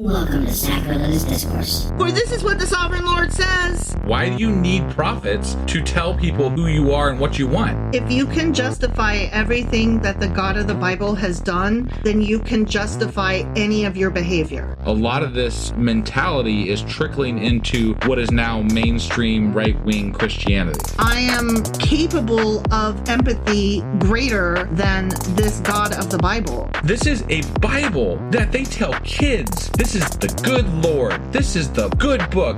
Welcome to Sacrilegious Discourse. For this is what the Sovereign Lord says. Why do you need prophets to tell people who you are and what you want? If you can justify everything that the God of the Bible has done, then you can justify any of your behavior. A lot of this mentality is trickling into what is now mainstream right-wing Christianity. I am capable of empathy greater than this God of the Bible. This is a Bible that they tell kids. This is the good Lord. This is the good book.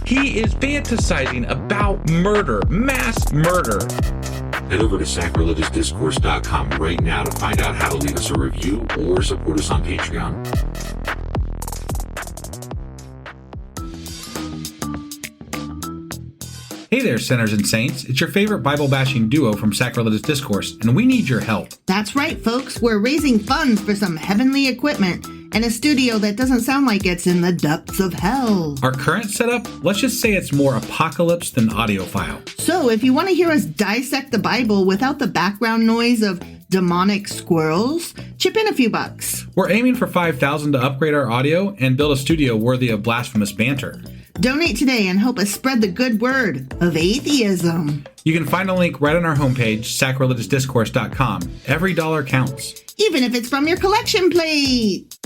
He is fantasizing about murder, mass murder. Head over to sacrilegiousdiscourse.com right now to find out how to leave us a review or support us on Patreon. Hey there, sinners and saints. It's your favorite Bible-bashing duo from Sacrilegious Discourse, and we need your help. That's right, folks. We're raising funds for some heavenly equipment and a studio that doesn't sound like it's in the depths of hell. Our current setup, let's just say it's more apocalypse than audiophile. So if you want to hear us dissect the Bible without the background noise of demonic squirrels, chip in a few bucks. We're aiming for $5,000 to upgrade our audio and build a studio worthy of blasphemous banter. Donate today and help us spread the good word of atheism. You can find a link right on our homepage, sacrilegiousdiscourse.com. Every dollar counts. Even if it's from your collection plate.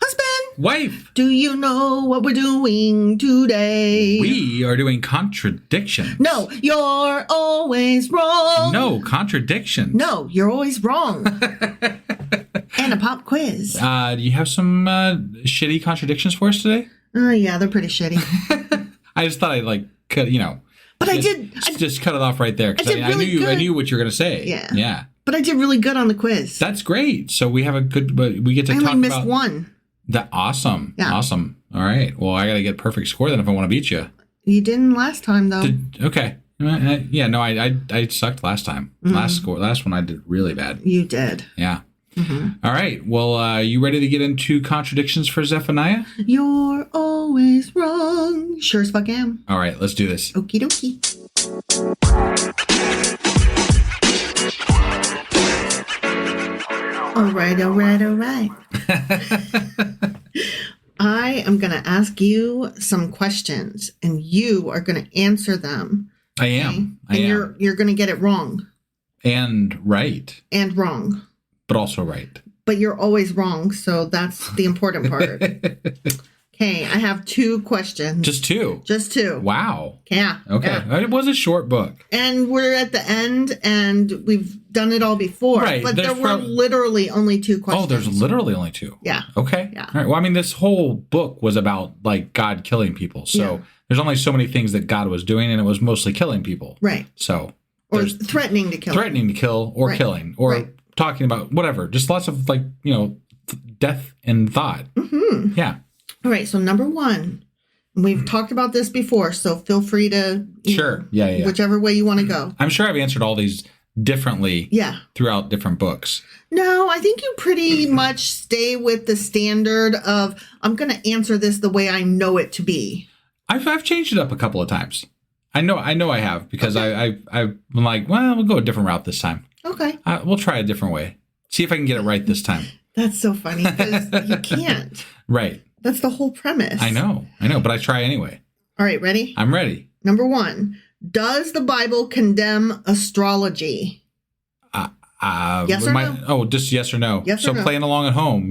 Husband! Wife! Do you know what we're doing today? We are doing contradictions. No, you're always wrong. No, contradictions. No, you're always wrong. And a pop quiz. Do you have some shitty contradictions for us today? Yeah, they're pretty shitty. I just thought I'd But I did. Just cut it off right there because I knew what you were gonna say. Yeah. But I did really good on the quiz. That's great. So we have a good. But we get to I talk about. only missed one. That awesome. Yeah. Awesome. All right. Well, I got to get a perfect score then if I want to beat you. You didn't last time though. Okay. Yeah. No, I sucked last time. Mm-hmm. Last one I did really bad. You did. Yeah. Mm-hmm. All right. Well, you ready to get into contradictions for Zephaniah? You're always wrong. Sure as fuck am. All right. Let's do this. Okie dokie. All right. I am going to ask you some questions, and you are going to answer them. I am. Okay? You're going to get it wrong. And right. And wrong. But also right. But you're always wrong, so that's the important part. Okay, I have two questions. Just two? Just two. Wow. Yeah. Okay. Yeah. It was a short book. And we're at the end, and we've done it all before. Right. But there were literally only two questions. Oh, there's literally only two? Yeah. Okay. Yeah. All right. Well, I mean, this whole book was about, God killing people. So there's only so many things that God was doing, and it was mostly killing people. Right. So. Or threatening to kill. Threatening to kill or killing. Or talking about whatever. Just lots of, death and thought. Mm-hmm. Yeah. All right, so number one, we've talked about this before, so feel free to whichever way you want to go. I'm sure I've answered all these differently throughout different books. No, I think you pretty much stay with the standard of, I'm going to answer this the way I know it to be. I've changed it up a couple of times. I know I have, because I've been like, well, we'll go a different route this time. Okay. We'll try a different way. See if I can get it right this time. That's so funny, because you can't. Right. That's the whole premise. I know, but I try anyway. All right, ready? I'm ready. Number one, does the Bible condemn astrology? Yes or no? Oh, just yes or no. Yes or no. Playing along at home,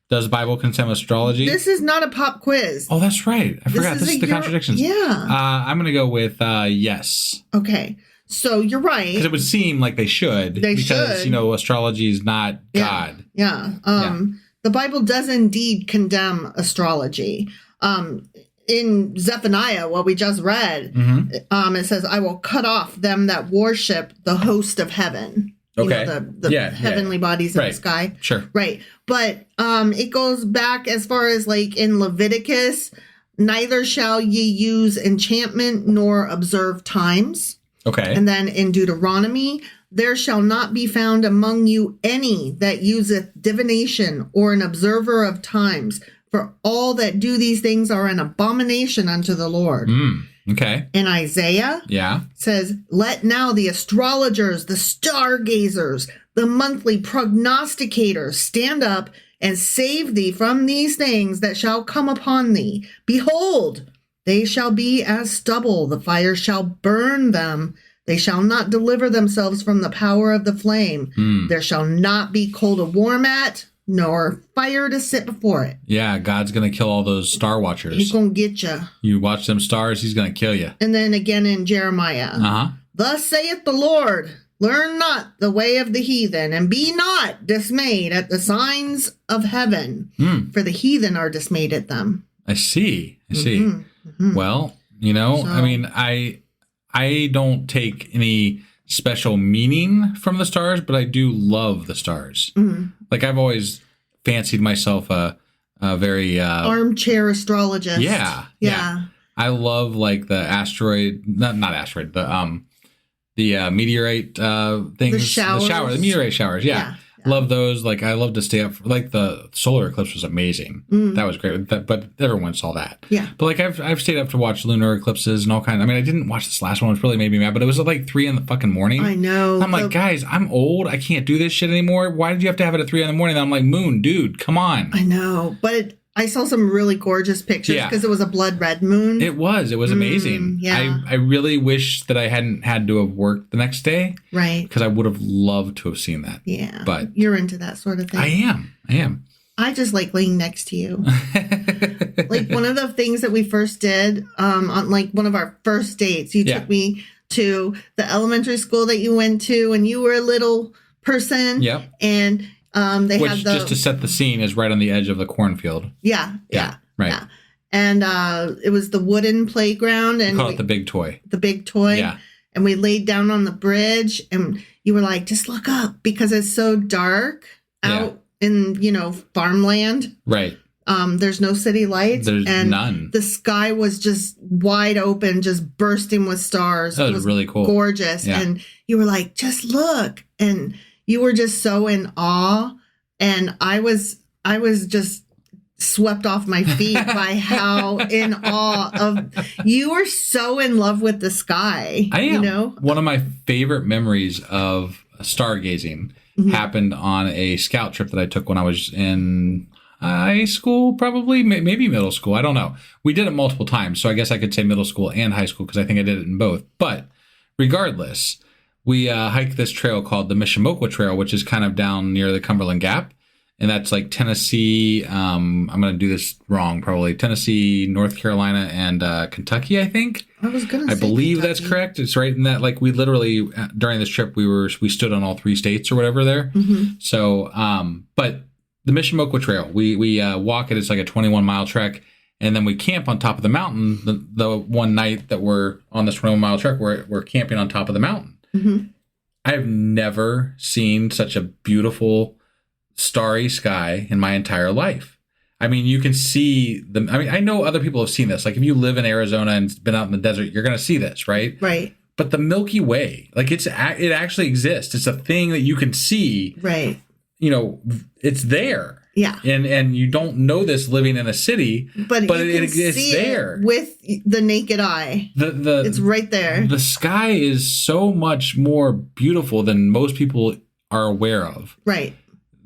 does the Bible condemn astrology? This is not a pop quiz. Oh, that's right. I forgot. This is the contradictions. Yeah. I'm going to go with yes. Okay. So you're right. Because it would seem like they should. Because, astrology is not God. Yeah. The Bible does indeed condemn astrology. In Zephaniah, what we just read, it says, I will cut off them that worship the host of heaven. Okay. The heavenly bodies in the sky. Sure. Right. But it goes back as far as in Leviticus, neither shall ye use enchantment nor observe times. Okay. And then in Deuteronomy, there shall not be found among you any that useth divination or an observer of times, for all that do these things are an abomination unto the Lord. Okay. And Isaiah says, let now the astrologers, the stargazers, the monthly prognosticators stand up and save thee from these things that shall come upon thee. Behold, they shall be as stubble. The fire shall burn them. They shall not deliver themselves from the power of the flame. There shall not be coal to warm at, nor fire to sit before it. Yeah, God's going to kill all those star watchers. He's going to get you. You watch them stars, he's going to kill you. And then again in Jeremiah. Thus saith the Lord, learn not the way of the heathen, and be not dismayed at the signs of heaven, for the heathen are dismayed at them. I see. Well, I mean, I don't take any special meaning from the stars, but I do love the stars. Like, I've always fancied myself a very armchair astrologist. Yeah. I love like the asteroid, not asteroid, the meteorite things, the meteorite showers. Yeah. Love those. Like, I love to stay up for, like, the solar eclipse was amazing. That was great. But everyone saw that. Yeah. But like, I've stayed up to watch lunar eclipses and all kinds. I mean, I didn't watch this last one, which really made me mad, but it was at like 3 in the fucking morning. I know. I'm like, guys, I'm old. I can't do this shit anymore. Why did you have to have it at 3 in the morning? And I'm like, moon, dude, come on. I know. But I saw some really gorgeous pictures because it was a blood red moon. It was amazing. Yeah. I really wish that I hadn't had to have worked the next day. Right. Because I would have loved to have seen that. Yeah. But you're into that sort of thing. I am. I just like laying next to you. Like, one of the things that we first did on like one of our first dates, you took me to the elementary school that you went to, and you were a little person. Yep. And which, just to set the scene, is right on the edge of the cornfield. Yeah. Right. Yeah. And it was the wooden playground. And we call it the big toy. The big toy. Yeah. And we laid down on the bridge, and you were like, just look up, because it's so dark out in, farmland. Right. There's no city lights. There's none. The sky was just wide open, just bursting with stars. That was really cool. Gorgeous. Yeah. And you were like, just look. And you were just so in awe, and I was just swept off my feet by how in awe of you were so in love with the sky. I am. One of my favorite memories of stargazing happened on a scout trip that I took when I was in high school, probably maybe middle school. I don't know. We did it multiple times, so I guess I could say middle school and high school because I think I did it in both. But regardless, we hiked this trail called the Mishimoka Trail, which is kind of down near the Cumberland Gap. And that's like Tennessee. I'm going to do this wrong, probably. Tennessee, North Carolina, and Kentucky, I think. I believe that's correct. It's right in that, like, we literally, during this trip, we stood on all 3 states or whatever there. So, but the Mishimoka Trail, we walk it. It's like a 21-mile trek. And then we camp on top of the mountain. The one night that we're on this 21-mile trek, we're camping on top of the mountain. I have never seen such a beautiful starry sky in my entire life. I mean, you can see I know other people have seen this. Like, if you live in Arizona and been out in the desert, you're going to see this, right? Right. But the Milky Way, like, it actually exists. It's a thing that you can see. Right. It's there. Yeah. And you don't know this living in a city, but it's there with the naked eye. It's right there. The sky is so much more beautiful than most people are aware of. Right.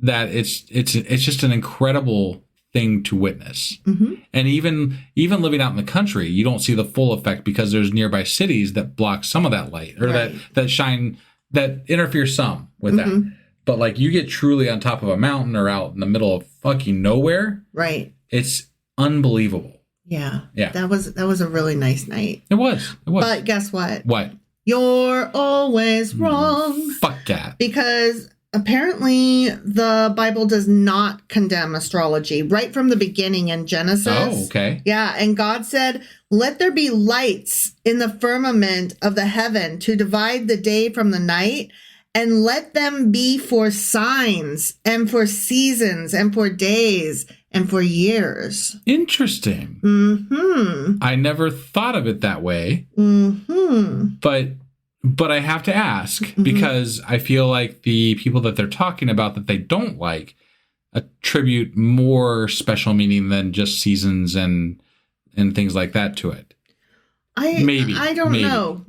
That it's just an incredible thing to witness. And even living out in the country, you don't see the full effect because there's nearby cities that block some of that light, or that interfere some with that. But, like, you get truly on top of a mountain or out in the middle of fucking nowhere. Right. It's unbelievable. Yeah. Yeah. That was a really nice night. It was. But guess what? What? You're always wrong. Fuck that. Because apparently the Bible does not condemn astrology right from the beginning in Genesis. Oh, okay. Yeah. And God said, let there be lights in the firmament of the heaven to divide the day from the night. And let them be for signs and for seasons and for days and for years. Interesting. I never thought of it that way. But I have to ask, because I feel like the people that they're talking about that they don't like attribute more special meaning than just seasons and things like that to it. I don't know.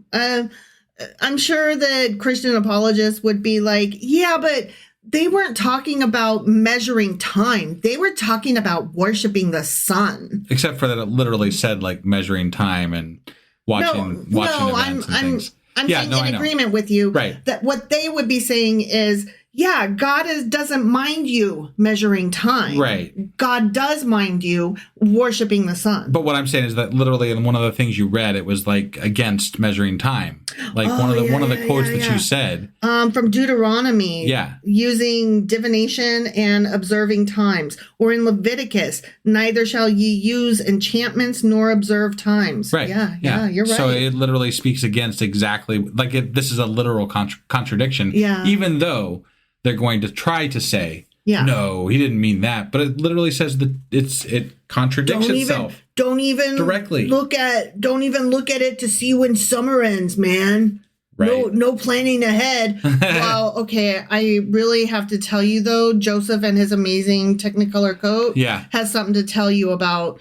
I'm sure that Christian apologists would be like, yeah, but they weren't talking about measuring time. They were talking about worshiping the sun. Except for that it literally said like measuring time and watching events and things. I'm saying in agreement with you. Right. That what they would be saying is, yeah, God doesn't mind you measuring time. Right. God does mind you worshiping the sun. But what I'm saying is that literally in one of the things you read, it was like against measuring time. Like one of the quotes that you said. From Deuteronomy. Yeah. Using divination and observing times. Or in Leviticus, neither shall ye use enchantments nor observe times. Right. Yeah, you're right. So it literally speaks against exactly, like this is a literal contradiction. Yeah. Even though they're going to try to say, no, he didn't mean that. But it literally says that it contradicts itself. Don't even directly look at it to see when summer ends, man. Right. No planning ahead. Well, okay, I really have to tell you though, Joseph and his amazing Technicolor coat has something to tell you about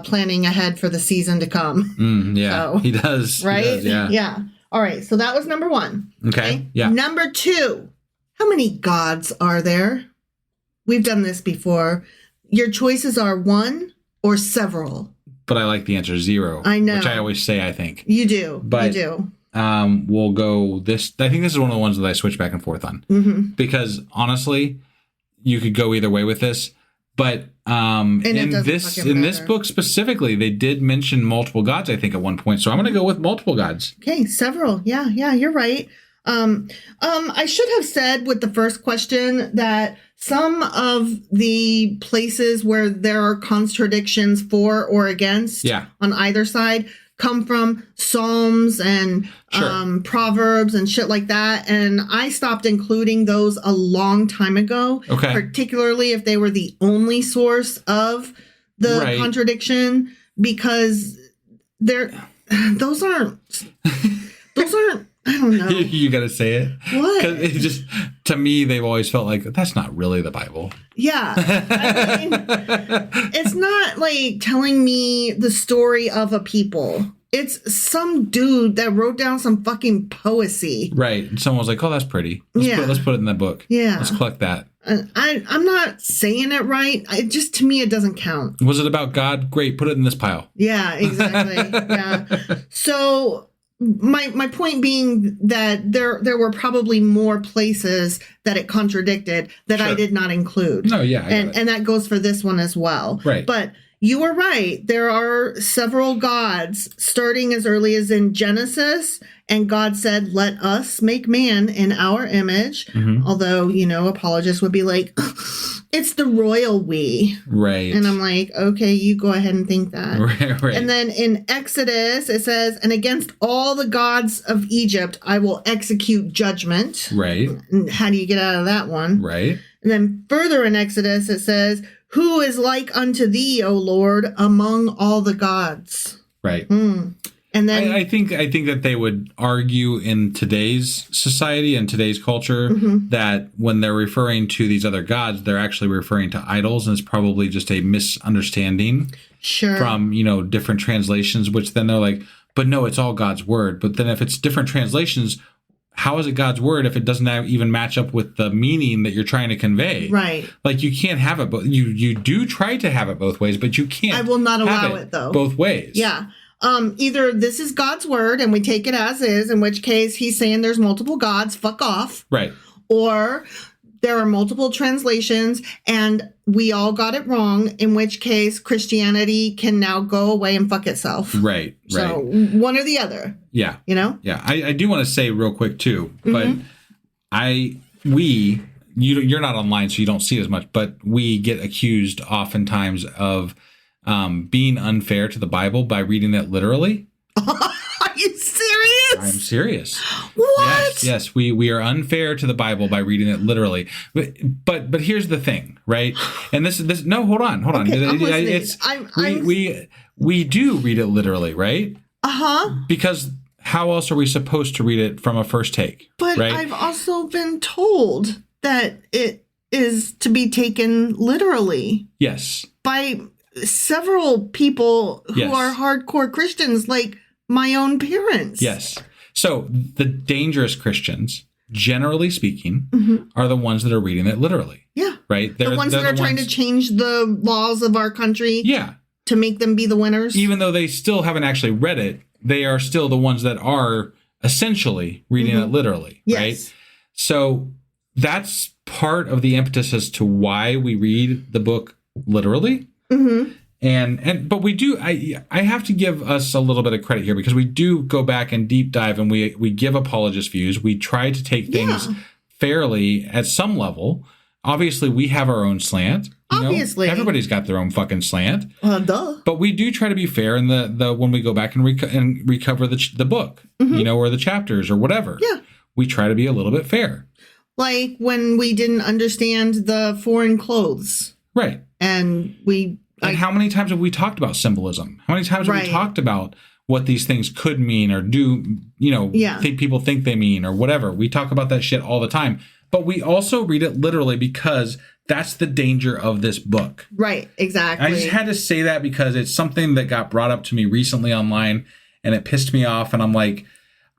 planning ahead for the season to come. So, he does. Right? He does, yeah. All right, so that was number 1. Okay. Yeah. Number 2. How many gods are there? We've done this before. Your choices are one or several. But I like the answer 0. I know. Which I always say, I think. You do. But, you do. We'll go this. I think this is one of the ones that I switch back and forth on. Mm-hmm. Because honestly, you could go either way with this. But in this book specifically, they did mention multiple gods, I think, at one point. So I'm going to go with multiple gods. Okay, several. Yeah, you're right. I should have said with the first question that some of the places where there are contradictions for or against on either side come from Psalms and Proverbs and shit like that. And I stopped including those a long time ago, particularly if they were the only source of the contradiction, because those aren't I don't know. You got to say it. What? Because it just, to me, they've always felt like that's not really the Bible. Yeah. I mean, it's not like telling me the story of a people. It's some dude that wrote down some fucking poesy. Right. And someone was like, oh, that's pretty. Let's put it in that book. Yeah. Let's collect that. I'm not saying it right. To me, it doesn't count. Was it about God? Great. Put it in this pile. Yeah, exactly. Yeah. So my point being that there were probably more places that it contradicted that I did not include. No, yeah. And that goes for this one as well. Right. But you were right. There are several gods starting as early as in Genesis. And God said, let us make man in our image. Mm-hmm. Although, apologists would be like, it's the royal we. Right. And I'm like, okay, you go ahead and think that. Right. And then in Exodus, it says, and against all the gods of Egypt, I will execute judgment. Right. And how do you get out of that one? Right. And then further in Exodus, it says, who is like unto thee, O Lord, among all the gods? Right. And then I think that they would argue in today's society and today's culture that when they're referring to these other gods, they're actually referring to idols, and it's probably just a misunderstanding from, different translations, which then they're like, but no, it's all God's word. But then if it's different translations, how is it God's word if it doesn't even match up with the meaning that you're trying to convey? Right. Like you can't have it, but you do try to have it both ways, but you can't. I will not allow it though. Both ways. Yeah. Either this is God's word and we take it as is, in which case he's saying there's multiple gods, fuck off. Right. Or there are multiple translations and we all got it wrong, in which case Christianity can now go away and fuck itself. Right. So one or the other. Yeah. Yeah. I do want to say real quick too, but you're not online, so you don't see it as much, but we get accused oftentimes of being unfair to the Bible by reading it literally. Are you serious? I'm serious. What? Yes. We are unfair to the Bible by reading it literally. But here's the thing, right? And this. No, hold on. Okay, we do read it literally, right? Because how else are we supposed to read it from a first take? But right? I've also been told that it is to be taken literally. Yes. By several people who are hardcore Christians, like my own parents. Yes. So the dangerous Christians, generally speaking, are the ones that are reading it literally. Yeah. Right? The ones that are trying to change the laws of our country. Yeah. To make them be the winners. Even though they still haven't actually read it, they are still the ones that are essentially reading it literally. Yes. Right? So that's part of the impetus as to why we read the book literally. But we do, I have to give us a little bit of credit here because we do go back and deep dive and we give apologist views. We try to take things fairly at some level. Obviously, we have our own slant. Obviously. Everybody's got their own fucking slant. Duh. But we do try to be fair in the when we go back and recover the book, or the chapters or whatever. Yeah. We try to be a little bit fair. Like when we didn't understand the foreign clothes. Right. And how many times have we talked about symbolism? How many times have we talked about what these things could mean or do, people think they mean or whatever? We talk about that shit all the time. But we also read it literally because that's the danger of this book. Right, exactly. I just had to say that because it's something that got brought up to me recently online and it pissed me off. And I'm like,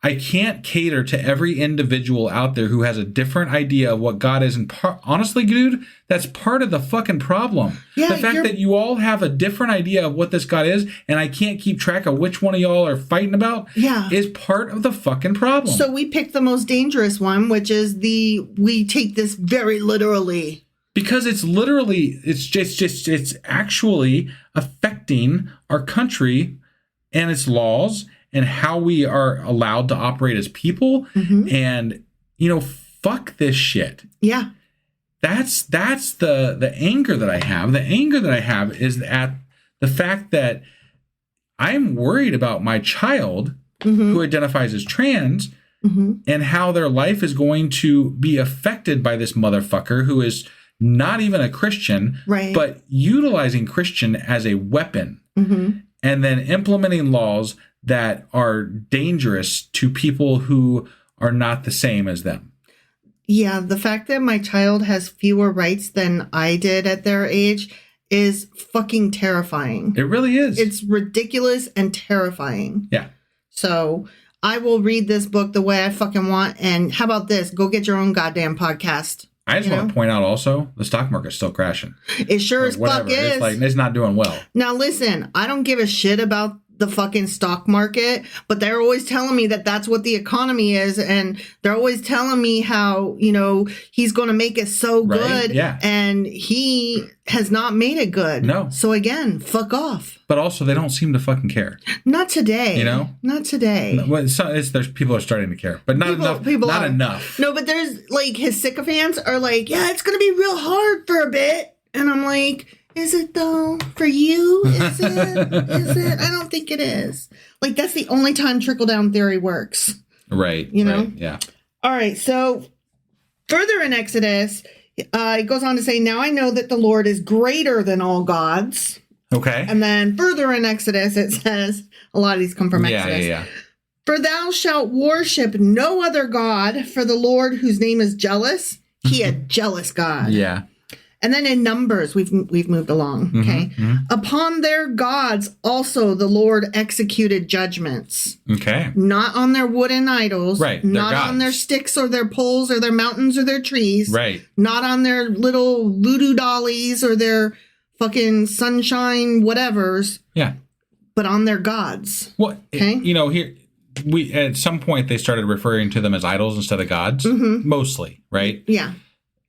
I can't cater to every individual out there who has a different idea of what God is. And honestly, dude, that's part of the fucking problem. Yeah, the fact that you all have a different idea of what this God is, and I can't keep track of which one of y'all are fighting about, is part of the fucking problem. So we picked the most dangerous one, which is we take this very literally. Because it's literally, it's actually affecting our country and its laws and how we are allowed to operate as people. And, fuck this shit. Yeah. That's the anger that I have. The anger that I have is at the fact that I'm worried about my child who identifies as trans and how their life is going to be affected by this motherfucker who is not even a Christian, but utilizing Christian as a weapon and then implementing laws that are dangerous to people who are not the same as them. Yeah, the fact that my child has fewer rights than I did at their age is fucking terrifying. It really is. It's ridiculous and terrifying. Yeah. So I will read this book the way I fucking want. And how about this? Go get your own goddamn podcast. I just want to point out also, the stock market's still crashing. It sure as fuck is. It's like, it's not doing well. Now listen, I don't give a shit about the fucking stock market, but they're always telling me that that's what the economy is, and they're always telling me how he's going to make it so good, and he has not made it good. No. So again, fuck off. But also, they don't seem to fucking care. Not today. Not today. Well, there's people are starting to care, but not enough. Not enough. No, but there's like his sycophants are like, yeah, it's going to be real hard for a bit, and I'm like, is it though? For you? Is it? Is it? I don't think it is. Like, that's the only time trickle-down theory works. Right. Right, yeah. All right. So further in Exodus, it goes on to say, now I know that the Lord is greater than all gods. Okay. And then further in Exodus, it says, a lot of these come from Exodus. Yeah. For thou shalt worship no other God, for the Lord whose name is jealous, he a jealous God. Yeah. And then in Numbers, we've moved along, okay? Upon their gods also the Lord executed judgments. Okay. Not on their wooden idols. Right. Not on their sticks or their poles or their mountains or their trees. Right. Not on their little voodoo dollies or their fucking sunshine whatevers. Yeah. But on their gods. Well, okay? Here, we at some point they started referring to them as idols instead of gods. Mostly, right? Yeah.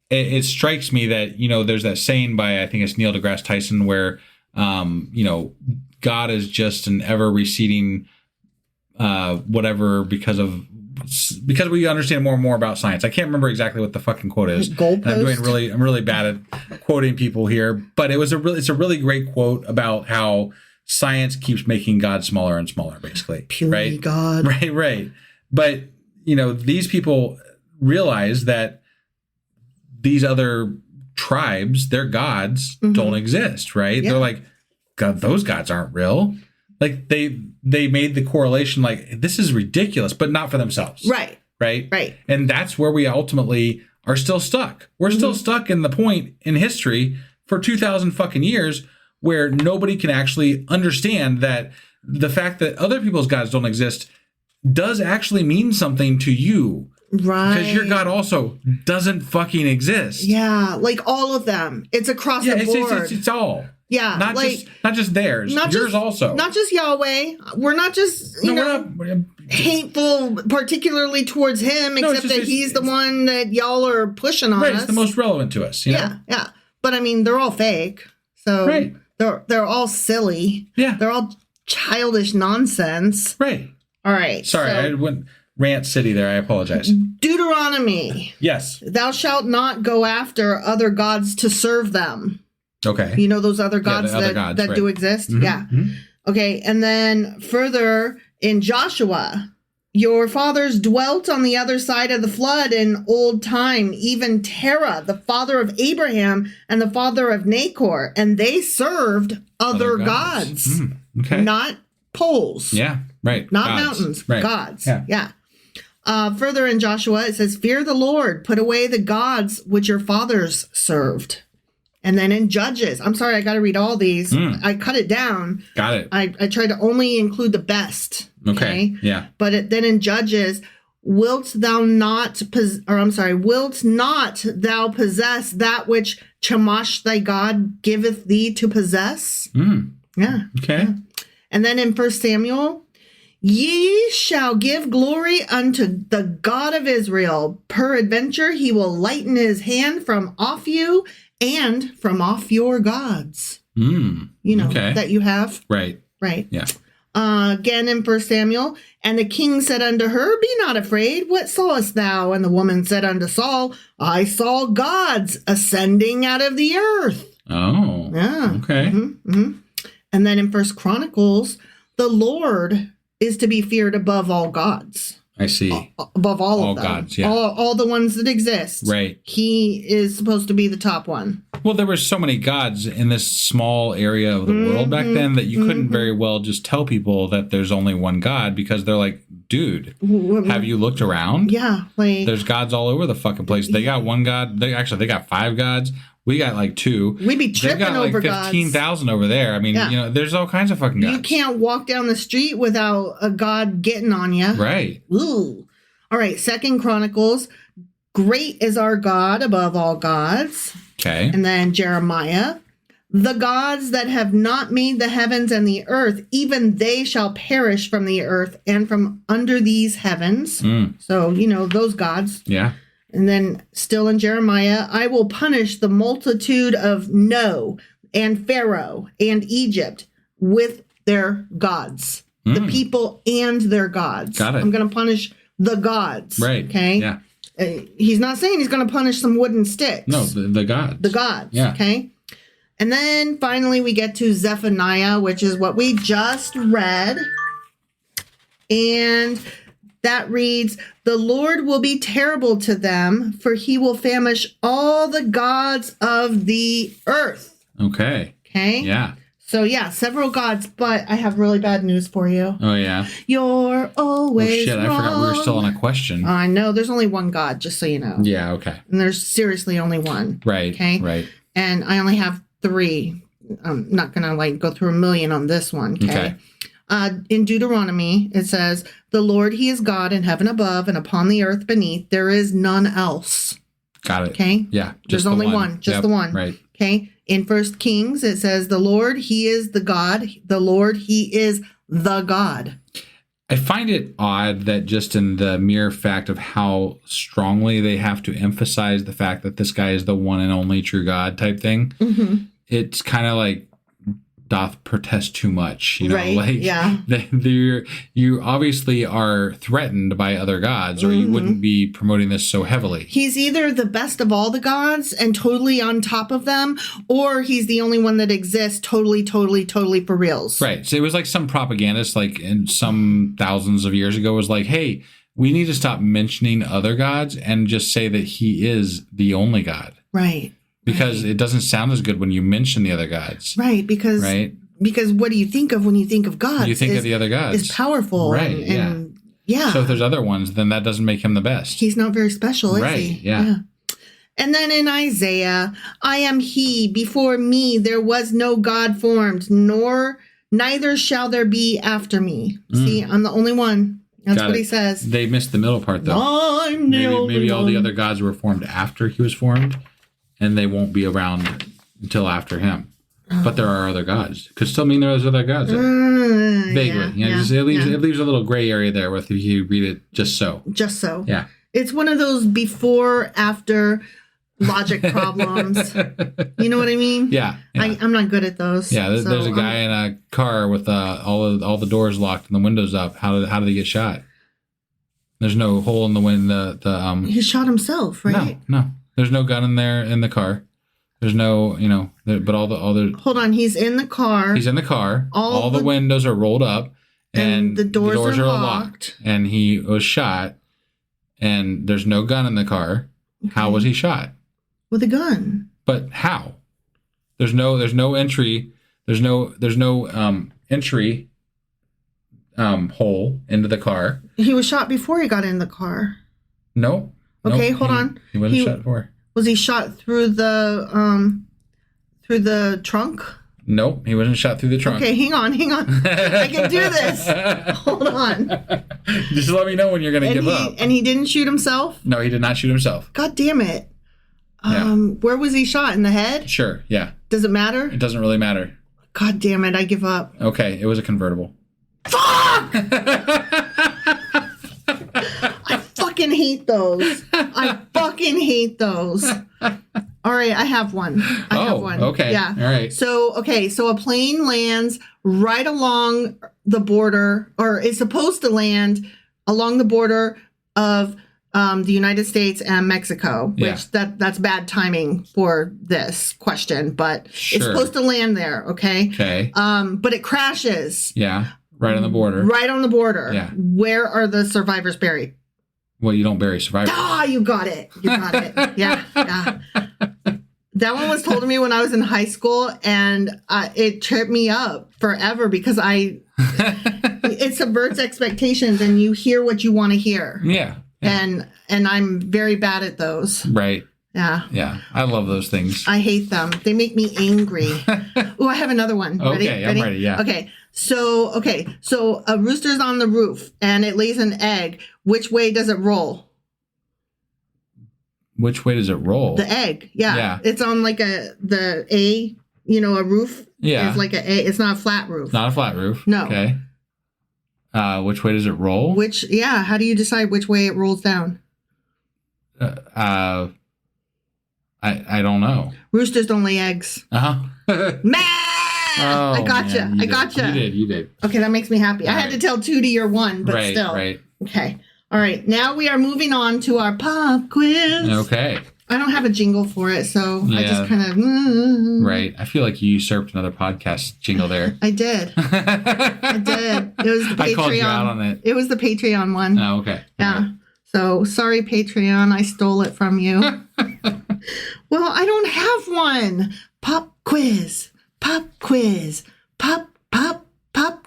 It strikes me that, there's that saying by, I think it's Neil deGrasse Tyson, where, God is just an ever receding, whatever, because we understand more and more about science. I can't remember exactly what the fucking quote is. Goalpost? I'm really bad at quoting people here, but it's a really great quote about how science keeps making God smaller and smaller, basically. Puny God. Right. But, these people realize that these other tribes, their gods don't exist, right? Yeah. They're like, God, those gods aren't real. Like they made the correlation like, this is ridiculous, but not for themselves. Right. And that's where we ultimately are still stuck. We're still stuck in the point in history for 2,000 fucking years where nobody can actually understand that the fact that other people's gods don't exist does actually mean something to you. Right. Because your God also doesn't fucking exist. Yeah, like all of them. It's across the board. It's all. Yeah, not just theirs. Yours also. Not just Yahweh. We're not just hateful, particularly towards him, except that he's the one that y'all are pushing on us. Right, it's the most relevant to us. Yeah. But I mean, they're all fake. So they're all silly. Yeah. They're all childish nonsense. Right. All right. Sorry, I went rant city there. I apologize. Deuteronomy. Yes. Thou shalt not go after other gods to serve them. Okay. You know those other gods that do exist? Mm-hmm. Yeah. Mm-hmm. Okay. And then further in Joshua, your fathers dwelt on the other side of the flood in old time, even Terah, the father of Abraham and the father of Nahor, and they served other gods. Okay. Not poles. Yeah. Right. Not gods. mountains. Right. Gods. Yeah. Further in Joshua, it says, fear the Lord, put away the gods which your fathers served. And then in Judges, I'm sorry, I got to read all these. I cut it down. Got it. I tried to only include the best. Okay. Yeah. But then in Judges, wilt not thou possess that which Chemosh thy God giveth thee to possess? Yeah. Okay. Yeah. And then in 1 Samuel, ye shall give glory unto the God of Israel. Peradventure he will lighten his hand from off you and from off your gods. That you have. Right. Yeah. Again in 1 Samuel, and the king said unto her, be not afraid, what sawest thou? And the woman said unto Saul, I saw gods ascending out of the earth. Oh. Yeah. Okay. And then in 1 Chronicles, the Lord is to be feared above all gods. I see. Above all of them. Gods, yeah. All the ones that exist. Right. He is supposed to be the top one. Well, there were so many gods in this small area of the world back then that you couldn't very well just tell people that there's only one God because they're like, dude, have you looked around? Yeah. There's gods all over the fucking place. They got one God. They got 5 gods. We got like 2. We'd be tripping They've got like over 15,000 over there. I mean, there's all kinds of fucking gods. You can't walk down the street without a god getting on you. Right. Ooh. All right. 2 Chronicles. Great is our God above all gods. Okay. And then Jeremiah. The gods that have not made the heavens and the earth, even they shall perish from the earth and from under these heavens. So, those gods. Yeah. And then still in Jeremiah, I will punish the multitude of No and Pharaoh and Egypt with their gods. The people and their gods. Got it. I'm going to punish the gods. Right. Okay. Yeah. He's not saying he's going to punish some wooden sticks. No, the gods. The gods. Yeah. Okay. And then finally we get to Zephaniah, which is what we just read. And that reads, the Lord will be terrible to them, for he will famish all the gods of the earth. Okay. Okay. Yeah. So several gods, but I have really bad news for you. Oh, yeah. You're always wrong. I forgot we were still on a question. I know. There's only one God, just so you know. Yeah, okay. And there's seriously only one. Right. Okay. Right. And I only have 3. I'm not going to go through a million on this one. Okay. In Deuteronomy, it says, the Lord, he is God in heaven above and upon the earth beneath. There is none else. Got it. Okay. Yeah. There's only one. Just the one. Right. Okay. In 1 Kings, it says, the Lord, he is the God. The Lord, he is the God. I find it odd that just in the mere fact of how strongly they have to emphasize the fact that this guy is the one and only true God type thing, it's kind of like doth protest too much, right, yeah. You obviously are threatened by other gods, or you wouldn't be promoting this so heavily. He's either the best of all the gods and totally on top of them, or he's the only one that exists totally for reals. Right. So it was like some propagandist, like in some thousands of years ago, was like, hey, we need to stop mentioning other gods and just say that he is the only God. Right. Because it doesn't sound as good when you mention the other gods. Right, because what do you think of when you think of God? You think of the other gods. Is powerful. Right, yeah. So if there's other ones, then that doesn't make him the best. He's not very special, is he? Right, yeah. And then in Isaiah, I am he, before me there was no God formed, neither shall there be after me. See, I'm the only one. That's what he says. They missed the middle part, though. I'm the only maybe all the one. other gods were formed after he was formed, and they won't be around until after him. But there are other gods. Could still mean there's other gods there. Vaguely. It leaves a little gray area there with if you read it just so. Just so. Yeah. It's one of those before, after logic problems. You know what I mean? Yeah. I'm not good at those. Yeah, there's a guy in a car with all the doors locked and the windows up. How did he get shot? There's no hole in the window. He shot himself, right? No. There's no gun in there in the car. There's no, but all the. Hold on, he's in the car. He's in the car. All the windows are rolled up, and the doors are locked. And he was shot, and there's no gun in the car. Okay. How was he shot? With a gun. But how? There's no entry. There's no entry hole into the car. He was shot before he got in the car. No. Okay, hold on. He wasn't shot before. Was he shot through the trunk? Nope, he wasn't shot through the trunk. Okay, hang on. I can do this. Hold on. Just let me know when you're going to give up. And he didn't shoot himself? No, he did not shoot himself. God damn it. Where was he shot? In the head? Sure, yeah. Does it matter? It doesn't really matter. God damn it, I give up. Okay, it was a convertible. Fuck! I fucking hate those. All right, I have one. I have one. Okay. Yeah. All right. So a plane lands right along the border, or is supposed to land along the border of the United States and Mexico, which that's bad timing for this question, but it's supposed to land there, okay? Okay. But it crashes. Yeah, right on the border. Right on the border. Yeah. Where are the survivors buried? Well, you don't bury survivors. Ah, you got it. Yeah. That one was told to me when I was in high school, and it tripped me up forever because it subverts expectations, and you hear what you want to hear. Yeah. And I'm very bad at those. Right. Yeah. Yeah. I love those things. I hate them. They make me angry. Oh, I have another one. Ready? Okay, I'm ready. Yeah. Okay. So a rooster's on the roof and it lays an egg. Which way does it roll? Which way does it roll? The egg. Yeah. It's on like a roof. Yeah. It's like it's not a flat roof. Not a flat roof. No. Okay. Which way does it roll? How do you decide which way it rolls down? I don't know. Roosters don't lay eggs. Oh, I gotcha. You did. Okay, that makes me happy. All I had to tell 2 to your 1, but still. Right. Okay. All right. Now we are moving on to our pop quiz. Okay. I don't have a jingle for it, so I just kind of... Right. I feel like you usurped another podcast jingle there. I did. I did. It was the Patreon. I called you out on it. It was the Patreon one. Oh, okay. Yeah. Right. So, sorry, Patreon. I stole it from you. Well, I don't have one. Pop quiz. Pop quiz. Pop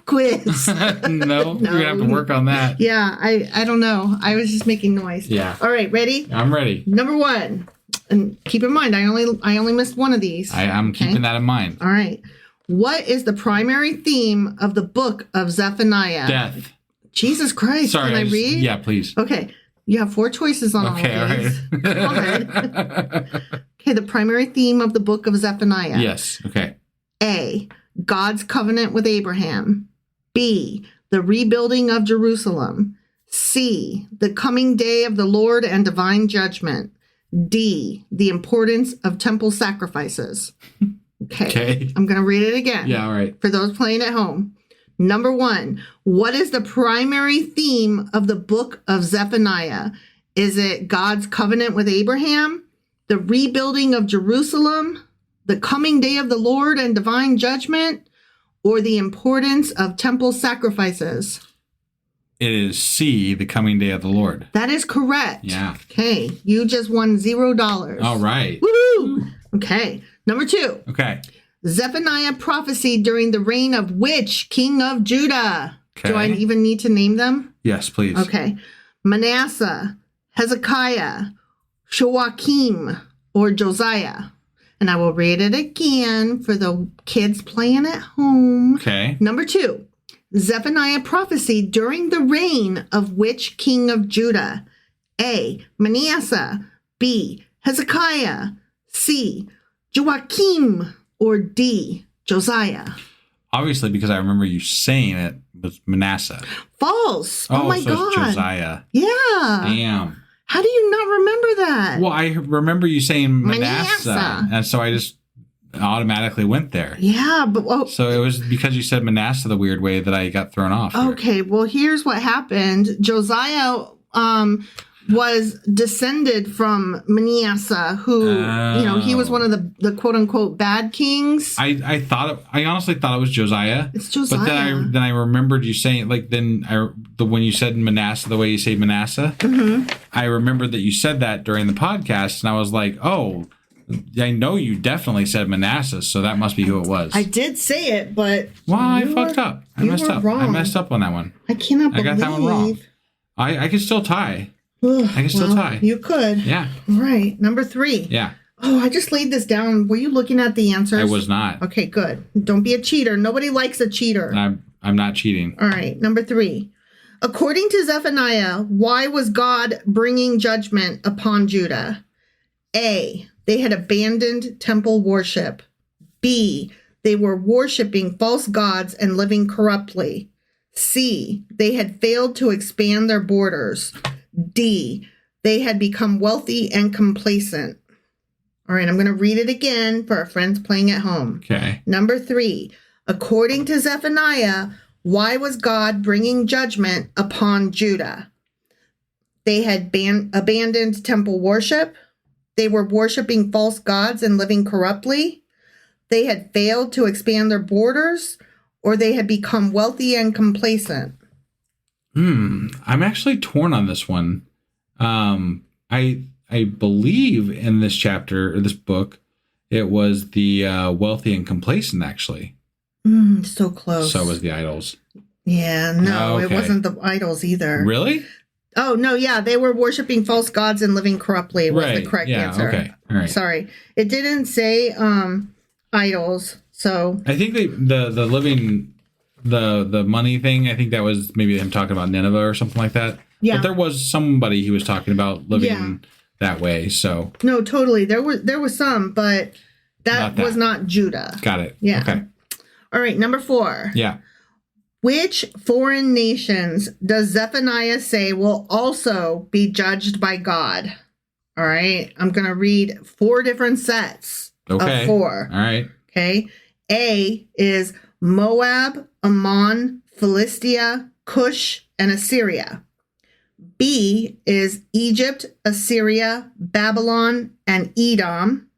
quiz. No, you're going to have to work on that. Yeah, I don't know. I was just making noise. Yeah. All right, ready? I'm ready. Number 1. And keep in mind, I only missed one of these. I'm keeping that in mind. All right. What is the primary theme of the book of Zephaniah? Death. Jesus Christ. Sorry. Can I read? Yeah, please. Okay. You have 4 choices on all of these. All right. Go ahead. Okay, the primary theme of the book of Zephaniah. Yes. Okay. A, God's covenant with Abraham. B, the rebuilding of Jerusalem. C, the coming day of the Lord and divine judgment. D, the importance of temple sacrifices. Okay. I'm going to read it again. Yeah, all right. For those playing at home. Number 1, what is the primary theme of the book of Zephaniah? Is it God's covenant with Abraham, the rebuilding of Jerusalem, the coming day of the Lord and divine judgment, or the importance of temple sacrifices? It is C, the coming day of the Lord. That is correct. Yeah. Okay. You just won $0. All right. Woohoo! Okay. Number 2. Okay. Zephaniah prophesied during the reign of which king of Judah? Okay. Do I even need to name them? Yes, please. Okay. Manasseh, Hezekiah, Joachim, or Josiah. And I will read it again for the kids playing at home. Okay. Number 2. Zephaniah prophesied during the reign of which king of Judah? A. Manasseh. B. Hezekiah. C. Joachim. Or D. Josiah. Obviously, because I remember you saying it was Manasseh. False. Oh my so God. It's Josiah. Yeah. Damn. How do you not remember that? Well, I remember you saying Manasseh. And so I just automatically went there. Yeah, but so it was because you said Manasseh the weird way that I got thrown off. Okay, well, here's what happened. Josiah was descended from Manasseh, who he was one of the quote unquote bad kings. I honestly thought it was Josiah. It's Josiah. But then I remembered you saying when you said Manasseh the way you say Manasseh. Mm-hmm. I remembered that you said that during the podcast, and I was like, oh. I know you definitely said Manasseh, so that must be who it was. I did say it, but I fucked up. I messed up. Wrong. I messed up on that one. I cannot believe. I got that one wrong. I could still tie. Ugh, I can still tie. You could. Yeah. All right. Number 3. Yeah. Oh, I just laid this down. Were you looking at the answers? I was not. Okay, good. Don't be a cheater. Nobody likes a cheater. I'm not cheating. All right. Number 3. According to Zephaniah, why was God bringing judgment upon Judah? A. They had abandoned temple worship. B. They were worshiping false gods and living corruptly. C. They had failed to expand their borders. D. They had become wealthy and complacent. All right, I'm going to read it again for our friends playing at home. Okay. Number 3. According to Zephaniah, why was God bringing judgment upon Judah? They had abandoned temple worship. They were worshiping false gods and living corruptly. They had failed to expand their borders, or they had become wealthy and complacent. I'm actually torn on this one. I believe in this chapter or this book, it was the wealthy and complacent. Actually, so close. So was the idols. Yeah, no, It wasn't the idols either. Really? Oh, no, yeah. They were worshiping false gods and living corruptly was the correct answer. Okay. All right. Sorry. It didn't say idols, so. I think the living, the money thing, I think that was maybe him talking about Nineveh or something like that. Yeah. But there was somebody he was talking about living that way, so. No, totally. There was some, but that was not Judah. Got it. Yeah. Okay. All right, number 4. Yeah. Which foreign nations does Zephaniah say will also be judged by God? All right. I'm going to read 4 different sets of 4. All right. Okay. A is Moab, Ammon, Philistia, Cush, and Assyria. B is Egypt, Assyria, Babylon, and Edom.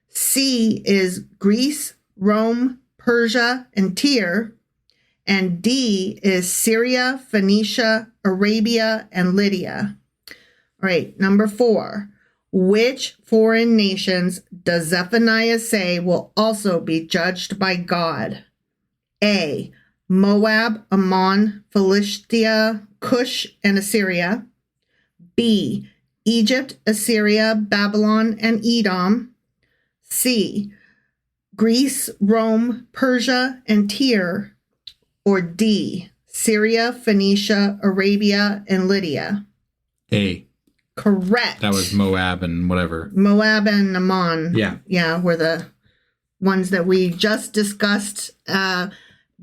C is Greece, Rome, Persia, and Tyre. And D is Syria, Phoenicia, Arabia, and Lydia. All right, number 4. Which foreign nations does Zephaniah say will also be judged by God? A. Moab, Ammon, Philistia, Cush, and Assyria. B. Egypt, Assyria, Babylon, and Edom. C. Greece, Rome, Persia, and Tyre. Or D, Syria, Phoenicia, Arabia, and Lydia. A. Correct. That was Moab and whatever. Moab and Ammon. Yeah. Yeah, were the ones that we just discussed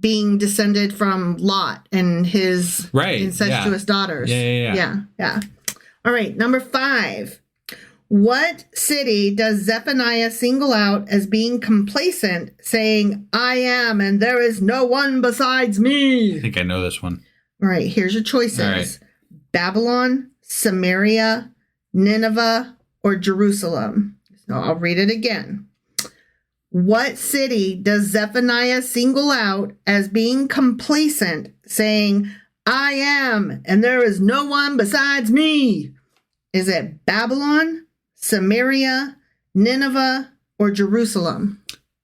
being descended from Lot and his incestuous daughters. Yeah. All right, number 5. What city does Zephaniah single out as being complacent, saying, I am, and there is no one besides me? I think I know this one. All right, here's your choices. Right. Babylon, Samaria, Nineveh, or Jerusalem. So I'll read it again. What city does Zephaniah single out as being complacent, saying, I am, and there is no one besides me? Is it Babylon, Samaria, Nineveh, or Jerusalem?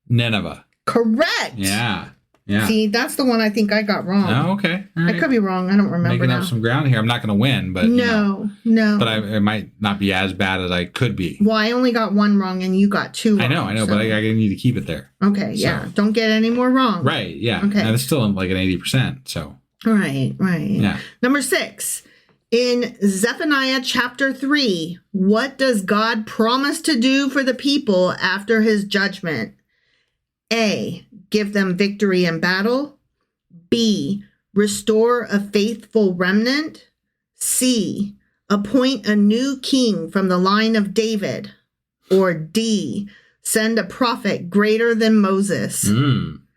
Nineveh. Correct. Yeah. Yeah. See, that's the one I think I got wrong. Oh, okay. All right. I could be wrong. I don't remember Making now. up some ground here. I'm not going to win, but No. But I might not be as bad as I could be. Well, I only got one wrong and you got two wrong. I know, so. but I need to keep it there. Okay, yeah. Don't get any more wrong. Right, yeah. Okay. And it's still like an 80%, so. Right. Yeah. Number 6. In Zephaniah chapter 3, what does God promise to do for the people after his judgment? A, give them victory in battle. B, restore a faithful remnant. C, appoint a new king from the line of David. Or D, send a prophet greater than Moses.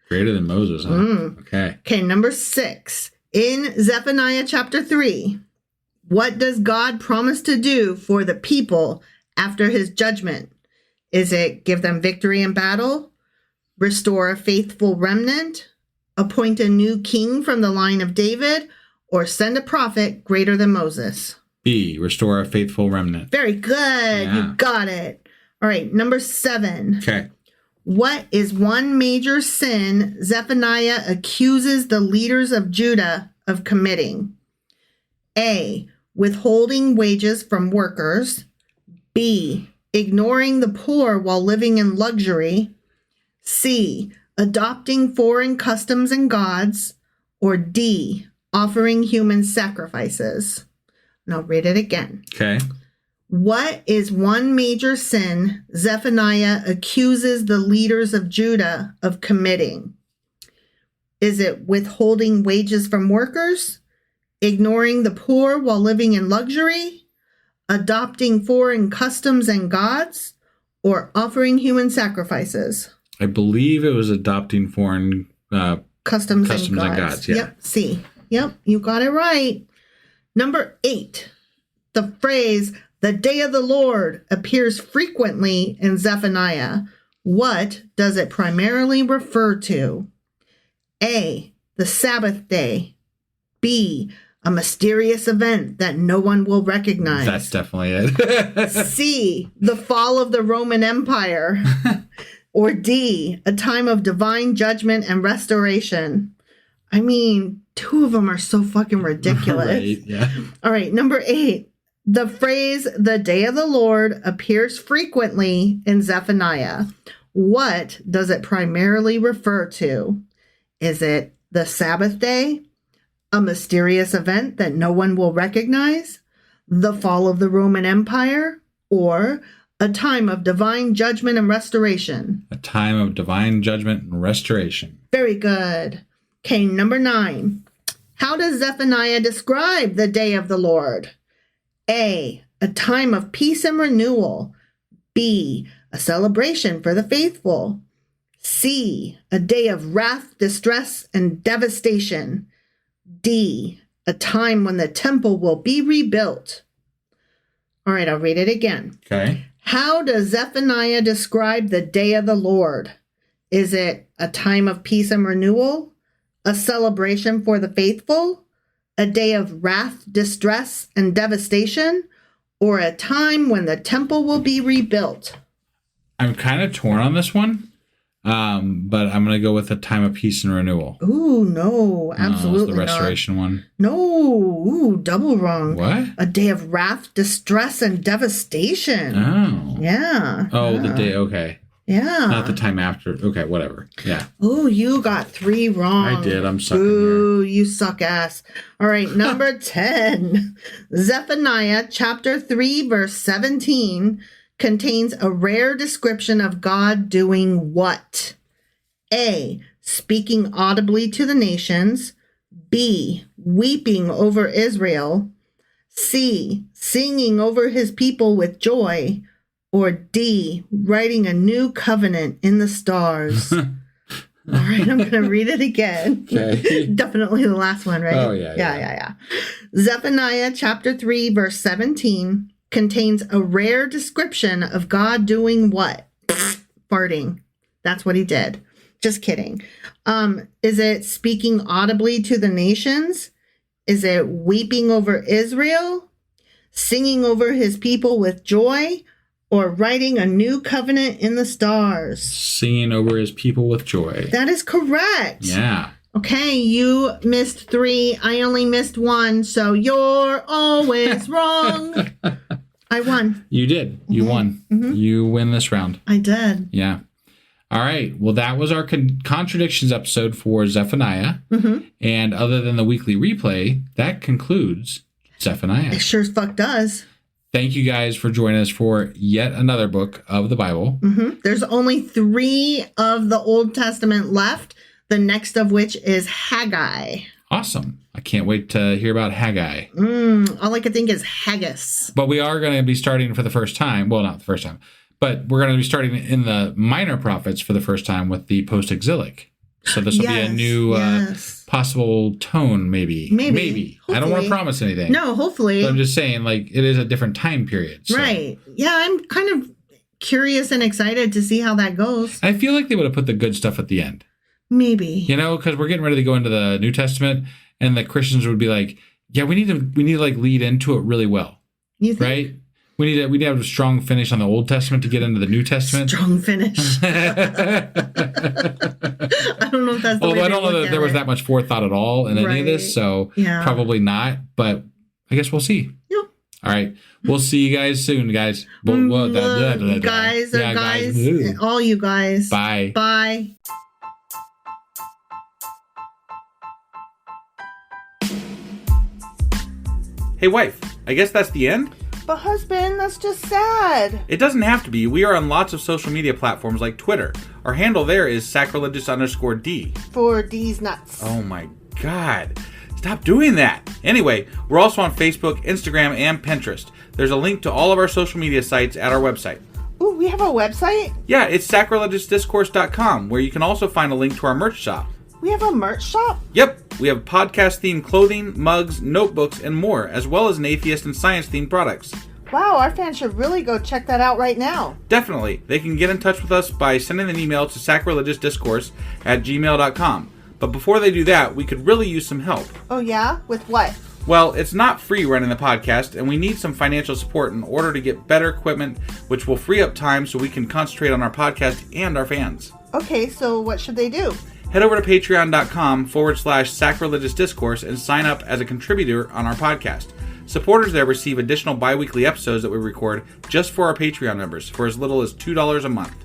Greater than Moses, huh? Okay. Okay, number 6. In Zephaniah chapter 3, what does God promise to do for the people after his judgment? Is it give them victory in battle, restore a faithful remnant, appoint a new king from the line of David, or send a prophet greater than Moses? B, restore a faithful remnant. Very good. Yeah. You got it. All right, number 7. Okay. What is one major sin Zephaniah accuses the leaders of Judah of committing? A, withholding wages from workers. B, ignoring the poor while living in luxury. C, adopting foreign customs and gods. Or D, offering human sacrifices. And I'll read it again. Okay. What is one major sin Zephaniah accuses the leaders of Judah of committing? Is it withholding wages from workers, ignoring the poor while living in luxury, adopting foreign customs and gods, or offering human sacrifices? I believe it was adopting foreign Customs and and gods, yeah. Yep, C. Yep, you got it right. Number 8. The phrase, the day of the Lord, appears frequently in Zephaniah. What does it primarily refer to? A, the Sabbath day. B, a mysterious event that no one will recognize. That's definitely it. C, the fall of the Roman Empire. Or D, a time of divine judgment and restoration. I mean, two of them are so fucking ridiculous. Right, yeah. All right, number 8. The phrase, the day of the Lord, appears frequently in Zephaniah. What does it primarily refer to? Is it the Sabbath day? A mysterious event that no one will recognize? The fall of the Roman Empire? Or a time of divine judgment and restoration? A time of divine judgment and restoration. Very good. Okay, number 9. How does Zephaniah describe the day of the Lord? A, a time of peace and renewal. B, a celebration for the faithful. C, a day of wrath, distress, and devastation. D, a time when the temple will be rebuilt. All right, I'll read it again. Okay. How does Zephaniah describe the day of the Lord? Is it a time of peace and renewal? A celebration for the faithful? A day of wrath, distress, and devastation? Or a time when the temple will be rebuilt? I'm kind of torn on this one, but I'm going to go with a time of peace and renewal. Ooh, no, absolutely the restoration one. No, ooh, double wrong. What? A day of wrath, distress, and devastation. Oh. Yeah. Oh, yeah. the day. Okay. Yeah. Not the time after. Okay, whatever. Yeah. Oh, you got 3 wrong. I did. I'm sucking Ooh, you suck ass. All right, number 10. Zephaniah chapter 3, verse 17 contains a rare description of God doing what? A, speaking audibly to the nations. B, weeping over Israel. C, singing over his people with joy. Or D, writing a new covenant in the stars. All right, I'm going to read it again. Okay. Definitely the last one, right? Oh, yeah. Yeah. Zephaniah chapter 3, verse 17 contains a rare description of God doing what? Farting. That's what he did. Just kidding. Is it speaking audibly to the nations? Is it weeping over Israel? Singing over his people with joy? or writing a new covenant in the stars. Singing over his people with joy. That is correct. Yeah. Okay, you missed 3. I only missed 1, so you're always wrong. I won. You did. You won. You win this round. I did. Yeah. All right. Well, that was our Contradictions episode for Zephaniah. And other than the weekly replay, that concludes Zephaniah. It sure as fuck does. Thank you guys for joining us for yet another book of the Bible. There's only 3 of the Old Testament left, the next of which is Haggai. Awesome. I can't wait to hear about Haggai. All I can think is haggis. But we are going to be starting for the first time. Well, not the first time. But we're going to be starting in the minor prophets for the first time with the post-exilic. So this will be a new possible tone, maybe. Maybe. I don't want to promise anything. No, hopefully. But I'm just saying, like, it is a different time period. So. Right. Yeah, I'm kind of curious and excited to see how that goes. I feel like they would have put the good stuff at the end. Maybe. You know, because we're getting ready to go into the New Testament, and the Christians would be like, yeah, we need to like lead into it really well. You think? Right? We need to have a strong finish on the Old Testament to get into the New Testament. Strong finish. I don't know if that's the way I don't know that there was that much forethought at all in any of this, so probably not. But I guess we'll see. Yep. All right. We'll see you guys soon, guys. Guys, all you guys. Bye. Bye. Hey, wife, I guess that's the end? But husband, that's just sad. It doesn't have to be. We are on lots of social media platforms like Twitter. Our handle there is sacrilegious_D. For D's nuts. Oh my God. Stop doing that. Anyway, we're also on Facebook, Instagram, and Pinterest. There's a link to all of our social media sites at our website. Ooh, we have a website? Yeah, it's sacrilegiousdiscourse.com, where you can also find a link to our merch shop. We have a merch shop? Yep, we have podcast-themed clothing, mugs, notebooks, and more, as well as an atheist and science-themed products. Wow, our fans should really go check that out right now. Definitely. They can get in touch with us by sending an email to sacrilegiousdiscourse@gmail.com. But before they do that, we could really use some help. Oh yeah? With what? Well, it's not free running the podcast, and we need some financial support in order to get better equipment, which will free up time so we can concentrate on our podcast and our fans. Okay, so what should they do? Head over to patreon.com/sacrilegious discourse and sign up as a contributor on our podcast. Supporters there receive additional bi-weekly episodes that we record just for our Patreon members for as little as $2 a month.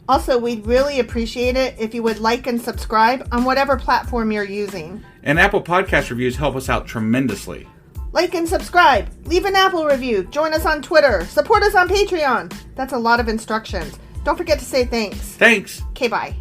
Also, we'd really appreciate it if you would like and subscribe on whatever platform you're using. And Apple Podcast reviews help us out tremendously. Like and subscribe, leave an Apple review, join us on Twitter, support us on Patreon. That's a lot of instructions. Don't forget to say thanks. Thanks. Okay, bye.